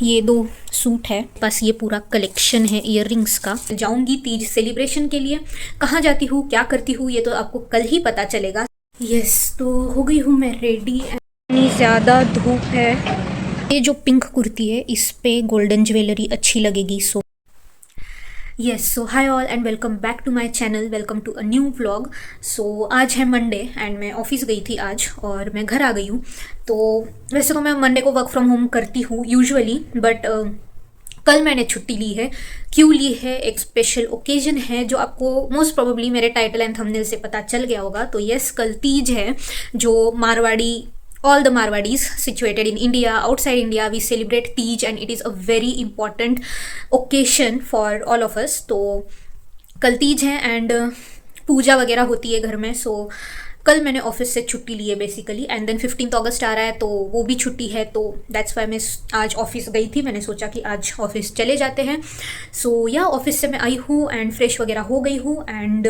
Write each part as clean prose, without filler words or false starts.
ये 2 सूट है, बस ये पूरा कलेक्शन है इयररिंग्स का। जाऊंगी तीज सेलिब्रेशन के लिए। कहाँ जाती हूँ, क्या करती हूँ, ये तो आपको कल ही पता चलेगा। यस, तो हो गई हूँ मैं रेडी। इतनी ज़्यादा धूप है। ये जो पिंक कुर्ती है इस पे गोल्डन ज्वेलरी अच्छी लगेगी। So so hi all and welcome back to my channel, welcome to a new vlog. So आज है मंडे एंड मैं ऑफिस गई थी आज और मैं घर आ गई हूँ। तो वैसे तो मैं मंडे को वर्क फ्रॉम होम करती हूँ यूजुअली, बट कल मैंने छुट्टी ली है। क्यों ली है? एक स्पेशल ओकेजन है जो आपको मोस्ट प्रोबेबली मेरे टाइटल एंड थंबनेल से पता चल गया होगा। तो यस, कल तीज है, जो Marwari, all the Marwadis situated in India, outside India, we celebrate Teej and it is a very important occasion for all of us. तो कल तीज है एंड पूजा वगैरह होती है घर में। सो कल मैंने ऑफिस से छुट्टी ली है बेसिकली, एंड देन 15 अगस्त आ रहा है तो वो भी छुट्टी है, तो दैट्स वाई मैं आज ऑफिस गई थी। मैंने सोचा कि आज ऑफिस चले जाते हैं। सो या ऑफिस से मैं आई हूँ एंड फ्रेश वगैरह हो गई हूँ एंड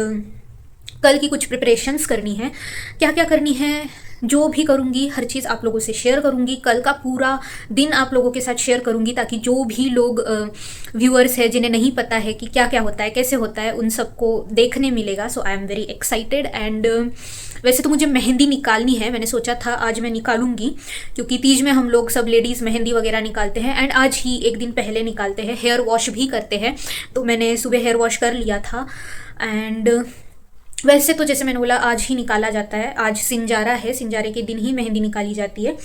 कल की कुछ प्रिपरेशंस करनी है। क्या क्या करनी है, जो भी करूँगी हर चीज़ आप लोगों से शेयर करूँगी। कल का पूरा दिन आप लोगों के साथ शेयर करूँगी ताकि जो भी लोग व्यूअर्स हैं जिन्हें नहीं पता है कि क्या क्या होता है, कैसे होता है, उन सबको देखने मिलेगा। So I am very excited. And वैसे तो मुझे मेहंदी निकालनी है, मैंने सोचा था आज मैं निकालूंगी क्योंकि तीज में हम लोग सब लेडीज़ मेहंदी वगैरह निकालते हैं एंड आज ही एक दिन पहले निकालते हैं। हेयर वॉश भी करते हैं, तो मैंने सुबह हेयर वॉश कर लिया था। एंड वैसे तो जैसे मैंने बोला आज ही निकाला जाता है, आज सिंजारा है, सिंजारे के दिन ही मेहंदी निकाली जाती है,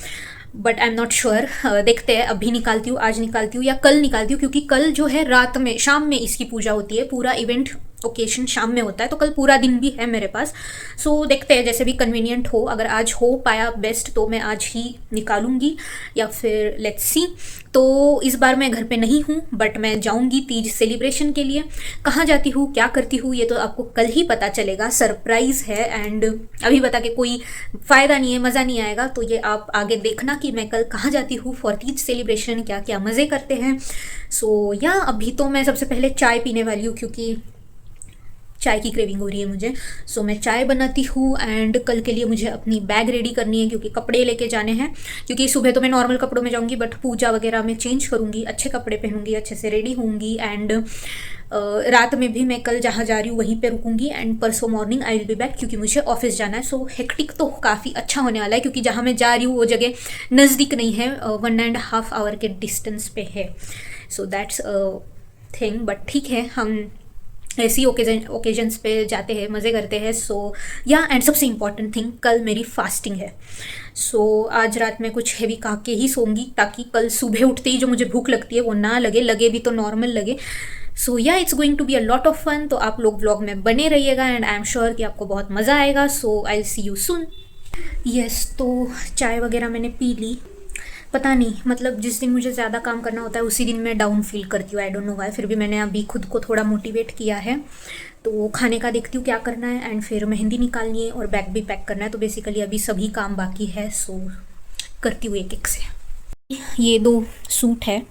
but I am not sure. देखते हैं, अभी निकालती हूँ, आज निकालती हूँ या कल निकालती हूँ, क्योंकि कल जो है रात में, शाम में इसकी पूजा होती है। पूरा इवेंट ओकेशन शाम में होता है, तो कल पूरा दिन भी है मेरे पास। सो देखते हैं, जैसे भी कन्वीनियंट हो, अगर आज हो पाया बेस्ट तो मैं आज ही निकालूंगी या फिर लेट्स सी। तो इस बार मैं घर पे नहीं हूँ, बट मैं जाऊँगी तीज सेलिब्रेशन के लिए। कहाँ जाती हूँ, क्या करती हूँ, ये तो आपको कल ही पता चलेगा, सरप्राइज़ है। एंड अभी बता के कोई फ़ायदा नहीं है, मज़ा नहीं आएगा। तो ये आप आगे देखना कि मैं कल कहाँ जाती हूँ फॉर तीज सेलिब्रेशन, क्या क्या मज़े करते हैं। सो या अभी तो मैं सबसे पहले चाय पीने वाली हूँ क्योंकि चाय की क्रेविंग हो रही है मुझे। सो मैं चाय बनाती हूँ एंड कल के लिए मुझे अपनी बैग रेडी करनी है क्योंकि कपड़े लेके जाने हैं। क्योंकि सुबह तो मैं नॉर्मल कपड़ों में जाऊँगी, बट पूजा वगैरह में चेंज करूँगी, अच्छे कपड़े पहनूंगी, अच्छे से रेडी होंगी। एंड रात में भी मैं कल जहाँ जा रही हूँ वहीं पे रुकूंगी एंड परसों morning I will be back क्योंकि मुझे ऑफिस जाना है। सो हेक्टिक तो काफ़ी अच्छा होने वाला है क्योंकि जहाँ मैं जा रही हूँ वो जगह नज़दीक नहीं है, 1.5 आवर के डिस्टेंस पे है। सो दैट्स थिंग, बट ठीक है, हम ऐसी ओकेजन्स पे जाते हैं, मज़े करते हैं। सो या एंड सबसे इम्पॉर्टेंट थिंग, कल मेरी फास्टिंग है। सो आज रात में कुछ हैवी खा के ही सोऊंगी ताकि कल सुबह उठते ही जो मुझे भूख लगती है वो ना लगे, लगे भी तो नॉर्मल लगे। So yeah it's going to be a lot of fun. तो आप लोग व्लॉग में बने रहिएगा एंड आई एम श्योर कि आपको बहुत मज़ा आएगा। So I will see you soon. Yes, तो चाय वगैरह मैंने पी ली। पता नहीं, मतलब जिस दिन मुझे ज़्यादा काम करना होता है उसी दिन मैं डाउन फील करती हूँ, आई डोंट नो व्हाई। फिर भी मैंने अभी खुद को थोड़ा मोटिवेट किया है, तो खाने का देखती हूँ क्या करना है एंड फिर मेहंदी निकालनी है और बैग भी पैक करना है। तो बेसिकली अभी सभी काम बाकी है, सो करती हूँ एक एक से। ये 2 सूट है,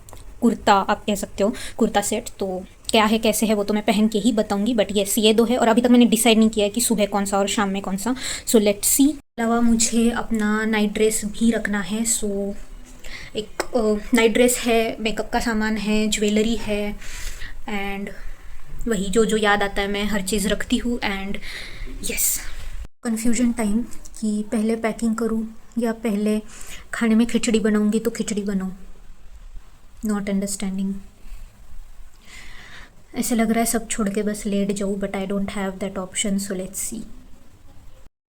कुर्ता आप कह सकते हो, कुर्ता सेट। तो क्या है कैसे है वो तो मैं पहन के ही बताऊंगी, बट यस ये 2 है और अभी तक मैंने डिसाइड नहीं किया है कि सुबह कौन सा और शाम में कौन सा। So let's see. अलावा मुझे अपना नाइट ड्रेस भी रखना है। सो एक नाइट ड्रेस है, मेकअप का सामान है, ज्वेलरी है एंड वही जो जो याद आता है मैं हर चीज़ रखती हूँ। एंड यस, कन्फ्यूजन टाइम कि पहले पैकिंग करूँ या पहले खाने में खिचड़ी बनाऊँगी तो खिचड़ी बनाऊँ, नॉट अंडरस्टैंडिंग। ऐसे लग रहा है सब छोड़ के बस लेट जाऊँ, but I don't have that option. So let's see.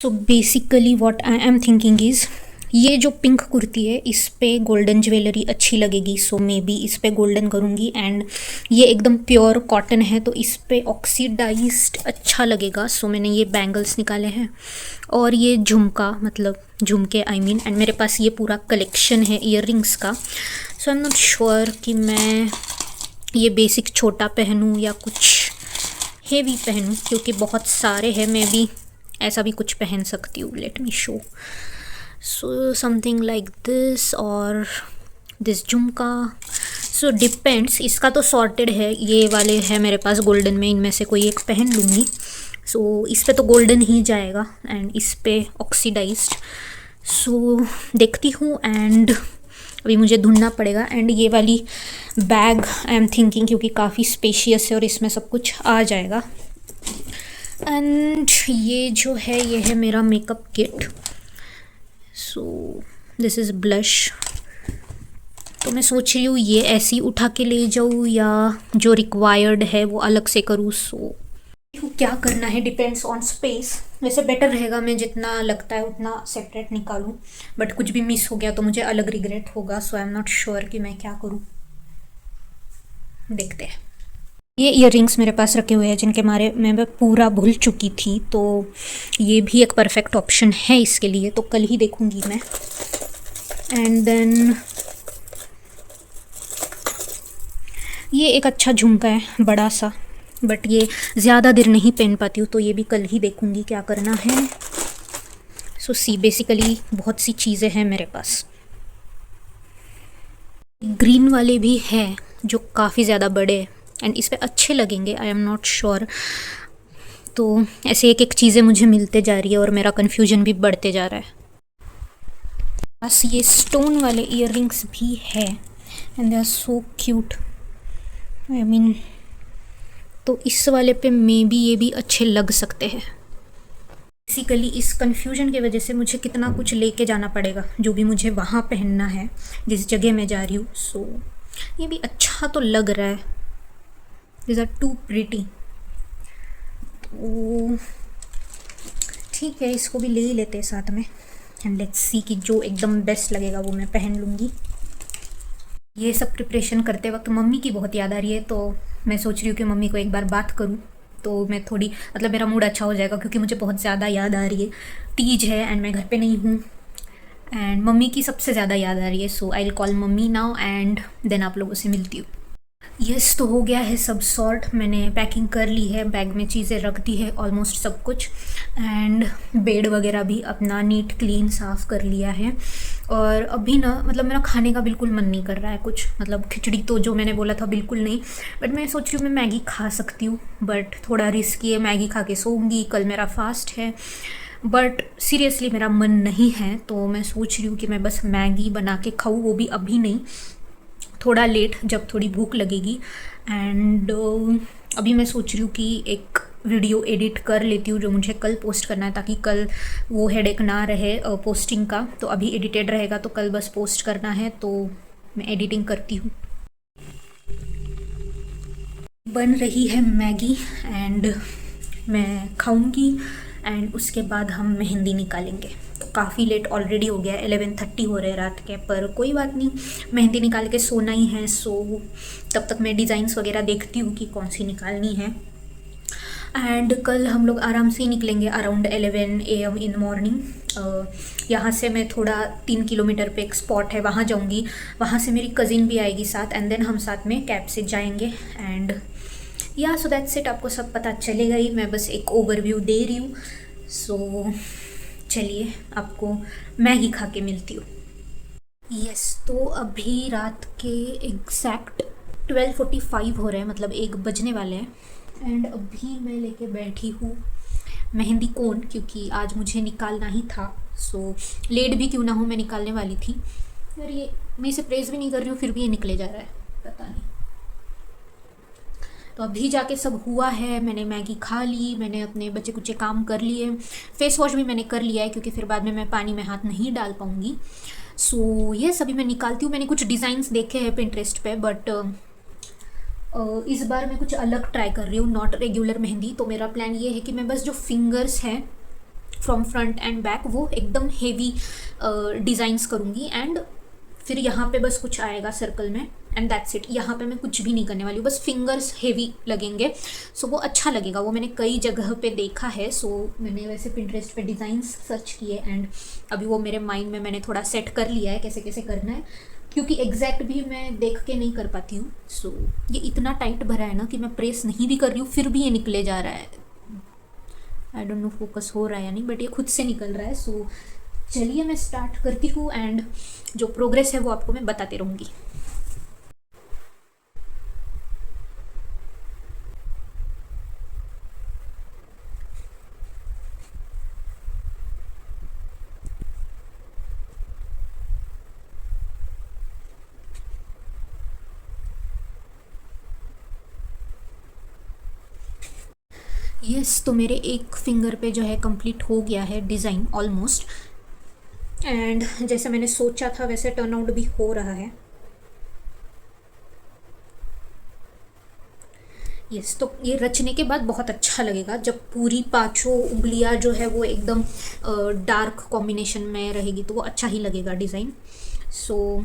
So basically what I am thinking is, ये जो पिंक कुर्ती है इस पे गोल्डन ज्वेलरी अच्छी लगेगी। सो मे बी इस पे गोल्डन करूँगी। एंड ये एकदम प्योर कॉटन है तो इस पे ऑक्सीडाइज्ड अच्छा लगेगा। सो मैंने ये बैंगल्स निकाले हैं और ये झुमका, मतलब झुमके आई मीन। एंड मेरे पास ये पूरा कलेक्शन है इयररिंग्स का। सो आई एम नॉट श्योर कि मैं ये बेसिक छोटा पहनूँ या कुछ हेवी पहनूँ क्योंकि बहुत सारे हैं। मैं भी ऐसा भी कुछ पहन सकती हूँ, let me show. So something like this और दिस झुमका। सो डिपेंड्स, इसका तो सॉर्टेड है, ये वाले है मेरे पास गोल्डन में, इनमें से कोई एक पहन लूँगी। सो इस पे तो गोल्डन ही जाएगा एंड इस पे ऑक्सीडाइज्ड। सो देखती हूँ एंड अभी मुझे ढूंढना पड़ेगा। एंड ये वाली बैग आई एम थिंकिंग, क्योंकि काफ़ी स्पेशियस है और इसमें सब कुछ आ जाएगा। एंड ये जो है ये है मेरा makeup kit. So this is blush. तो मैं सोच रही हूँ ये ऐसे ही उठा के ले जाऊँ या जो रिक्वायर्ड है वो अलग से करूँ। सो क्या करना है डिपेंड्स ऑन स्पेस। वैसे बेटर रहेगा मैं जितना लगता है उतना सेपरेट निकालूं, बट कुछ भी मिस हो गया तो मुझे अलग रिग्रेट होगा। सो आई एम नॉट श्योर कि मैं क्या करूं। देखते हैं। ये इयररिंग्स मेरे पास रखे हुए हैं जिनके बारे में मैं पूरा भूल चुकी थी, तो ये भी एक परफेक्ट ऑप्शन है इसके लिए। तो कल ही देखूंगी मैं। एंड देन ये एक अच्छा झुमका है बड़ा सा, बट ये ज़्यादा देर नहीं पहन पाती हूँ, तो ये भी कल ही देखूंगी क्या करना है। सो सी बेसिकली बहुत सी चीज़ें हैं मेरे पास। ग्रीन वाले भी हैं जो काफ़ी ज़्यादा बड़े हैं एंड इस पर अच्छे लगेंगे, आई एम नॉट श्योर। तो ऐसे एक एक चीज़ें मुझे मिलते जा रही है और मेरा कन्फ्यूजन भी बढ़ते जा रहा है। बस ये स्टोन वाले इयररिंग्स भी है and they are so cute. I mean तो इस वाले पे मे बी ये भी अच्छे लग सकते हैं। बेसिकली इस कन्फ्यूजन की वजह से मुझे कितना कुछ लेके जाना पड़ेगा जो भी मुझे वहाँ पहनना है जिस जगह मैं जा रही हूँ। सो ये भी अच्छा तो लग रहा है। This are too pretty. तो ठीक है, इसको भी ले ही लेते हैं साथ में एंड लेट्स सी कि जो एकदम बेस्ट लगेगा वो मैं पहन लूँगी। ये सब प्रिपरेशन करते वक्त मम्मी की बहुत याद आ रही है, तो मैं सोच रही हूँ कि मम्मी को एक बार बात करूँ तो मैं थोड़ी मतलब मेरा मूड अच्छा हो जाएगा, क्योंकि मुझे बहुत ज़्यादा याद आ रही है। तीज है एंड मैं घर पे नहीं हूँ एंड मम्मी की सबसे ज़्यादा याद आ रही है। So I will call mummy now and then आप लोगों से मिलती हूँ। यस, तो हो गया है सब सॉर्ट। मैंने पैकिंग कर ली है, बैग में चीज़ें रख दी है ऑलमोस्ट सब कुछ, एंड बेड वगैरह भी अपना नीट क्लीन साफ़ कर लिया है। और अभी ना मतलब मेरा खाने का बिल्कुल मन नहीं कर रहा है कुछ, मतलब खिचड़ी तो जो मैंने बोला था बिल्कुल नहीं, बट मैं सोच रही हूँ मैं मैगी खा सकती हूँ, बट थोड़ा रिस्की है। मैगी खा के सोऊंगी, कल मेरा फास्ट है, बट सीरियसली मेरा मन नहीं है। तो मैं सोच रही हूँ कि मैं बस मैगी बना के खाऊँ, वो भी अभी नहीं, थोड़ा लेट जब थोड़ी भूख लगेगी। एंड अभी मैं सोच रही हूँ कि एक वीडियो एडिट कर लेती हूँ जो मुझे कल पोस्ट करना है, ताकि कल वो हेडेक ना रहे पोस्टिंग का। तो अभी एडिटेड रहेगा तो कल बस पोस्ट करना है, तो मैं एडिटिंग करती हूँ। बन रही है मैगी एंड मैं खाऊंगी एंड उसके बाद हम मेहंदी निकालेंगे। तो काफ़ी लेट ऑलरेडी हो गया, 11:30 हो रहे रात के, पर कोई बात नहीं, मेहंदी निकाल के सोना ही है। सो तब तक मैं डिज़ाइंस वगैरह देखती हूँ कि कौन सी निकालनी है। एंड कल हम लोग आराम से ही निकलेंगे अराउंड 11 AM इन मॉर्निंग। यहाँ से मैं थोड़ा 3 किलोमीटर पे एक स्पॉट है वहाँ जाऊँगी, वहाँ से मेरी कज़िन भी आएगी साथ, एंड देन हम साथ में कैब से जाएंगे। एंड या सो दैट्स इट, आपको सब पता चलेगा ही, मैं बस एक ओवरव्यू दे रही हूँ। सो चलिए आपको मैगी खा के मिलती हूँ। यस, तो अभी रात के एग्जैक्ट 12:45 हो रहे हैं, मतलब 1 बजने वाले हैं। एंड अभी मैं लेके बैठी हूँ मेहंदी कोन, क्योंकि आज मुझे निकालना ही था। सो लेट भी क्यों ना हो, मैं निकालने वाली थी। यार ये मैं इसे प्रेस भी नहीं कर रही हूँ फिर भी ये निकले जा रहा है, पता नहीं। तो अभी जाके सब हुआ है, मैंने मैगी खा ली, मैंने अपने बच्चे कुचे काम कर लिए, फेस वॉश भी मैंने कर लिया है क्योंकि फिर बाद में मैं पानी में हाथ नहीं डाल पाऊँगी। सो ये सभी मैं निकालती हूँ। मैंने कुछ डिज़ाइंस देखे हैं पिंटरेस्ट पे, बट इस बार मैं कुछ अलग ट्राई कर रही हूँ, नॉट रेगुलर मेहंदी। तो मेरा प्लान ये है कि मैं बस जो फिंगर्स हैं फ्रॉम फ्रंट एंड बैक वो एकदम हेवी डिज़ाइंस करूँगी, एंड फिर यहाँ पे बस कुछ आएगा सर्कल में, एंड दैट्स इट। यहाँ पे मैं कुछ भी नहीं करने वाली हूँ, बस फिंगर्स हेवी लगेंगे। सो वो अच्छा लगेगा, वो मैंने कई जगह पे देखा है। सो मैंने वैसे पिंटरेस्ट पे डिज़ाइंस सर्च किए एंड अभी वो मेरे माइंड में मैंने थोड़ा सेट कर लिया है कैसे कैसे करना है, क्योंकि एग्जैक्ट भी मैं देख के नहीं कर पाती हूँ। सो ये इतना टाइट भरा है ना कि मैं प्रेस नहीं भी कर रही हूँ फिर भी ये निकले जा रहा है। आई डोंट नो फोकस हो रहा है या नहीं, बट ये खुद से निकल रहा है। सो चलिए मैं स्टार्ट करती हूँ एंड जो प्रोग्रेस है वो आपको मैं बताती रहूँगी। यस, तो मेरे एक फिंगर पे जो है कंप्लीट हो गया है डिज़ाइन ऑलमोस्ट, एंड जैसे मैंने सोचा था वैसे टर्न आउट भी हो रहा है। यस, तो ये रचने के बाद बहुत अच्छा लगेगा जब पूरी पांचों उंगलियां जो है वो एकदम डार्क कॉम्बिनेशन में रहेगी, तो वो अच्छा ही लगेगा डिज़ाइन। सो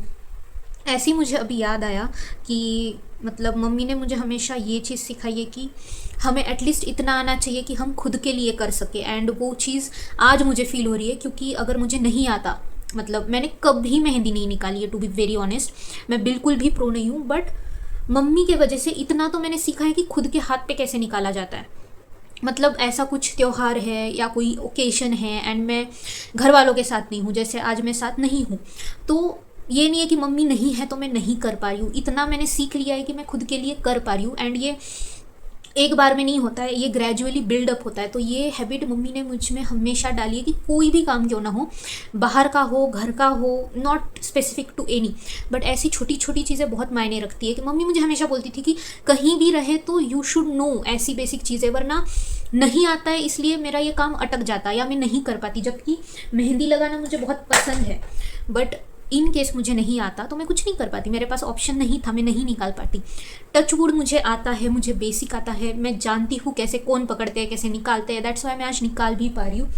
ऐसे ही मुझे अभी याद आया कि मतलब मम्मी ने मुझे हमेशा ये चीज़ सिखाई है कि हमें एटलीस्ट इतना आना चाहिए कि हम खुद के लिए कर सके, एंड वो चीज़ आज मुझे फील हो रही है। क्योंकि अगर मुझे नहीं आता, मतलब मैंने कभी मेहंदी नहीं निकाली है, टू बी वेरी ऑनेस्ट, मैं बिल्कुल भी प्रो नहीं हूँ, बट मम्मी के वजह से इतना तो मैंने सीखा है कि खुद के हाथ पे कैसे निकाला जाता है। मतलब ऐसा कुछ त्योहार है या कोई ओकेशन है एंड मैं घर वालों के साथ नहीं हूँ, जैसे आज मैं साथ नहीं हूँ, तो ये नहीं है कि मम्मी नहीं है तो मैं नहीं कर पा रही हूँ। इतना मैंने सीख लिया है कि मैं खुद के लिए कर पा रही हूँ, एंड ये एक बार में नहीं होता है, ये ग्रेजुअली बिल्डअप होता है। तो ये हैबिट मम्मी ने मुझ में हमेशा डाली है कि कोई भी काम क्यों ना हो, बाहर का हो घर का हो, not specific to any, but ऐसी छोटी छोटी चीज़ें बहुत मायने रखती है। कि मम्मी मुझे हमेशा बोलती थी कि कहीं भी रहे तो यू शुड नो ऐसी बेसिक चीज़ें, वरना नहीं आता है इसलिए मेरा ये काम अटक जाता है या मैं नहीं कर पाती। जबकि मेहंदी लगाना मुझे बहुत पसंद है, बट इन केस मुझे नहीं आता तो मैं कुछ नहीं कर पाती, मेरे पास ऑप्शन नहीं था, मैं नहीं निकाल पाती। टच वुड मुझे आता है, मुझे बेसिक आता है, मैं जानती हूँ कैसे कौन पकड़ते हैं कैसे निकालते हैं, दैट्स वाई मैं आज निकाल भी पा रही हूँ।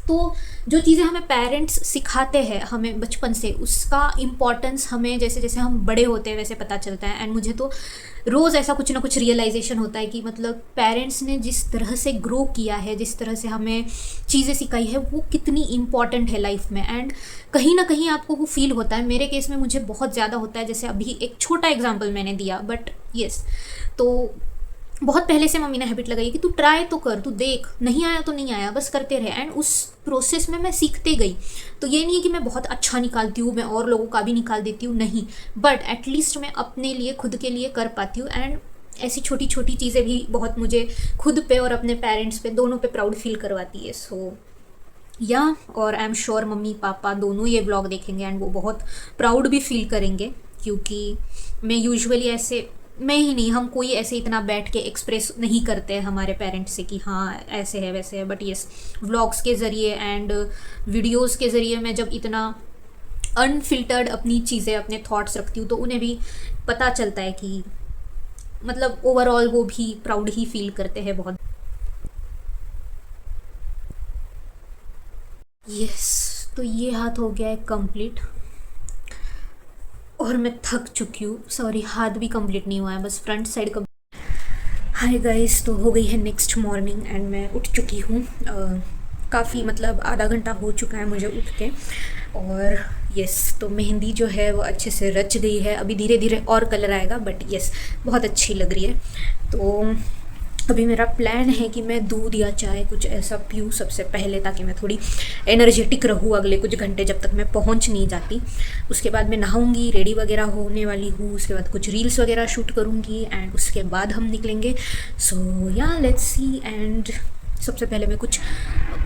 तो जो चीज़ें हमें पेरेंट्स सिखाते हैं हमें बचपन से, उसका इम्पॉर्टेंस हमें जैसे जैसे हम बड़े होते हैं वैसे पता चलता है। एंड मुझे तो रोज़ ऐसा कुछ ना कुछ रियलाइजेशन होता है कि मतलब पेरेंट्स ने जिस तरह से ग्रो किया है, जिस तरह से हमें चीज़ें सिखाई है, वो कितनी इंपॉर्टेंट है लाइफ में। एंड कहीं ना कहीं आपको वो फील होता है, मेरे केस में मुझे बहुत ज़्यादा होता है। जैसे अभी एक छोटा एग्जाम्पल मैंने दिया, बट यस, तो बहुत पहले से मम्मी ने हैबिट लगाई कि तू ट्राई तो कर, तू देख, नहीं आया तो नहीं आया, बस करते रहे। एंड उस प्रोसेस में मैं सीखते गई। तो ये नहीं है कि मैं बहुत अच्छा निकालती हूँ, मैं और लोगों का भी निकाल देती हूँ, नहीं, बट एटलीस्ट मैं अपने लिए खुद के लिए कर पाती हूँ। एंड ऐसी छोटी छोटी चीज़ें भी बहुत मुझे खुद पे और अपने पेरेंट्स पे दोनों पे प्राउड फील करवाती है। सो या और I am sure mummy papa दोनों ये व्लॉग देखेंगे एंड वो बहुत प्राउड भी फील करेंगे। क्योंकि मैं यूजुअली ऐसे, मैं ही नहीं, हम कोई ऐसे इतना बैठ के एक्सप्रेस नहीं करते हैं हमारे पेरेंट्स से कि हाँ ऐसे है वैसे है, बट यस, व्लॉग्स के ज़रिए एंड वीडियोस के ज़रिए मैं जब इतना अनफिल्टर्ड अपनी चीज़ें अपने थॉट्स रखती हूँ तो उन्हें भी पता चलता है कि मतलब ओवरऑल वो भी प्राउड ही फील करते हैं बहुत। यस, तो ये हाथ हो गया है कंप्लीट और मैं थक चुकी हूँ। सॉरी, हाथ भी कंप्लीट नहीं हुआ है, बस फ्रंट साइड का। हाय गाइस, तो हो गई है नेक्स्ट मॉर्निंग एंड मैं उठ चुकी हूँ। काफ़ी मतलब आधा घंटा हो चुका है मुझे उठ के। और यस, तो मेहंदी जो है वो अच्छे से रच गई है, अभी धीरे धीरे और कलर आएगा, बट यस बहुत अच्छी लग रही है। तो अभी मेरा प्लान है कि मैं दूध या चाय कुछ ऐसा पीऊँ सबसे पहले, ताकि मैं थोड़ी एनर्जेटिक रहूँ अगले कुछ घंटे जब तक मैं पहुँच नहीं जाती। उसके बाद मैं नहाऊँगी, रेडी वगैरह होने वाली हूँ, उसके बाद कुछ रील्स वगैरह शूट करूँगी एंड उसके बाद हम निकलेंगे। सो या लेट्स सी। एंड सबसे पहले मैं कुछ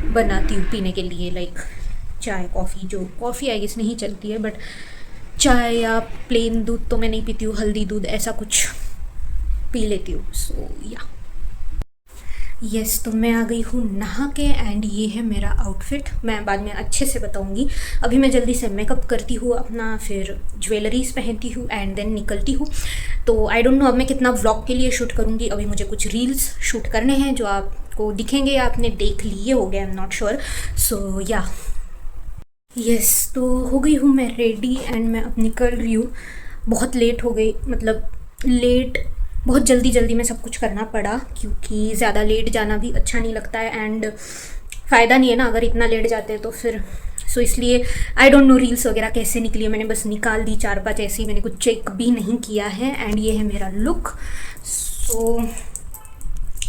बनाती हूँ पीने के लिए, लाइक चाय कॉफ़ी, जो कॉफ़ी आई गेस नहीं चलती है, बट चाय या प्लेन दूध तो मैं नहीं पीती हूँ, हल्दी दूध ऐसा कुछ पी लेती हूँ। सो या यस, तो मैं आ गई हूँ नहा के एंड ये है मेरा आउटफिट। मैं बाद में अच्छे से बताऊँगी। अभी मैं जल्दी से मेकअप करती हूँ अपना, फिर ज्वेलरीज पहनती हूँ एंड देन निकलती हूँ। तो आई डोंट नो अब मैं कितना व्लॉग के लिए शूट करूँगी। अभी मुझे कुछ रील्स शूट करने हैं जो आपको दिखेंगे या आपने देख लिए हो गए, आई एम नॉट श्योर। सो या यस, तो हो गई हूँ मैं रेडी एंड मैं अब निकल रही हूँ। बहुत लेट हो गई, मतलब लेट, बहुत जल्दी जल्दी में सब कुछ करना पड़ा, क्योंकि ज़्यादा लेट जाना भी अच्छा नहीं लगता है एंड फ़ायदा नहीं है ना अगर इतना लेट जाते हैं तो फिर। सो इसलिए आई डोंट नो रील्स वगैरह कैसे निकली है, मैंने बस निकाल दी 4-5 ऐसी, मैंने कुछ चेक भी नहीं किया है। एंड ये है मेरा लुक। सो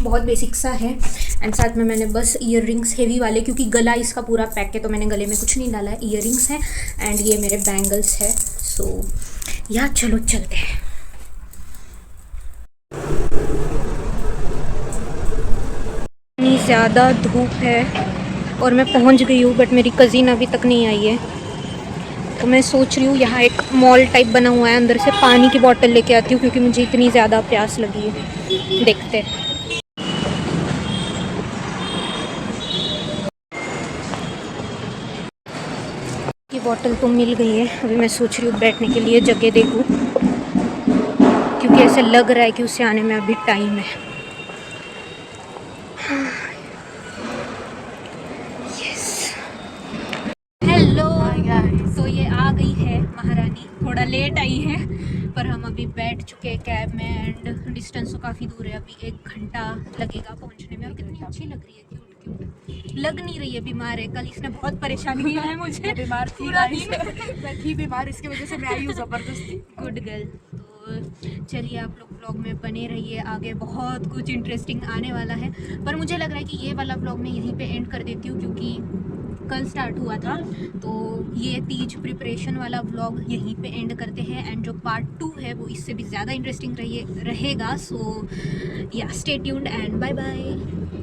बहुत बेसिक सा है एंड साथ में मैंने बस ईयर रिंग्स हेवी वाले, क्योंकि गला इसका पूरा पैक है तो मैंने गले में कुछ नहीं डाला है, ईयर रिंग्स है एंड ये मेरे बैंगल्स है। सो या चलो चलते हैं। इतनी ज़्यादा धूप है और मैं पहुंच गई हूँ, बट मेरी कज़िन अभी तक नहीं आई है। तो मैं सोच रही हूँ यहाँ एक मॉल टाइप बना हुआ है, अंदर से पानी की बोतल लेके आती हूँ, क्योंकि मुझे इतनी ज़्यादा प्यास लगी है। देखते हैं। बॉटल तो मिल गई है, अभी मैं सोच रही हूँ बैठने के लिए जगह देखूँ, क्योंकि ऐसा लग रहा है कि उसे आने में अभी टाइम है। Yes, hello. तो ये आ गई है महारानी, थोड़ा लेट आई है पर हम अभी बैठ चुके हैं कैब में एंड डिस्टेंस तो काफ़ी दूर है, अभी 1 घंटा लगेगा पहुंचने में। और कितनी अच्छी लग रही है, क्यूट क्यूट, लग नहीं रही है बीमार है। कल इसने बहुत परेशान किया है मुझे। बीमार थी गाइस, मैं थी बीमार, इसकी वजह से मैं आई हूँ जबरदस्ती। Good girl. तो चलिए आप लोग व्लॉग में बने रहिए, आगे बहुत कुछ इंटरेस्टिंग आने वाला है। पर मुझे लग रहा है कि ये वाला व्लॉग मैं यहीं पे एंड कर देती हूँ, क्योंकि कल स्टार्ट हुआ था, तो ये तीज प्रिपरेशन वाला व्लॉग यहीं पे एंड करते हैं। एंड जो पार्ट 2 है वो इससे भी ज़्यादा इंटरेस्टिंग रहेगा। So yeah, stay tuned and bye bye.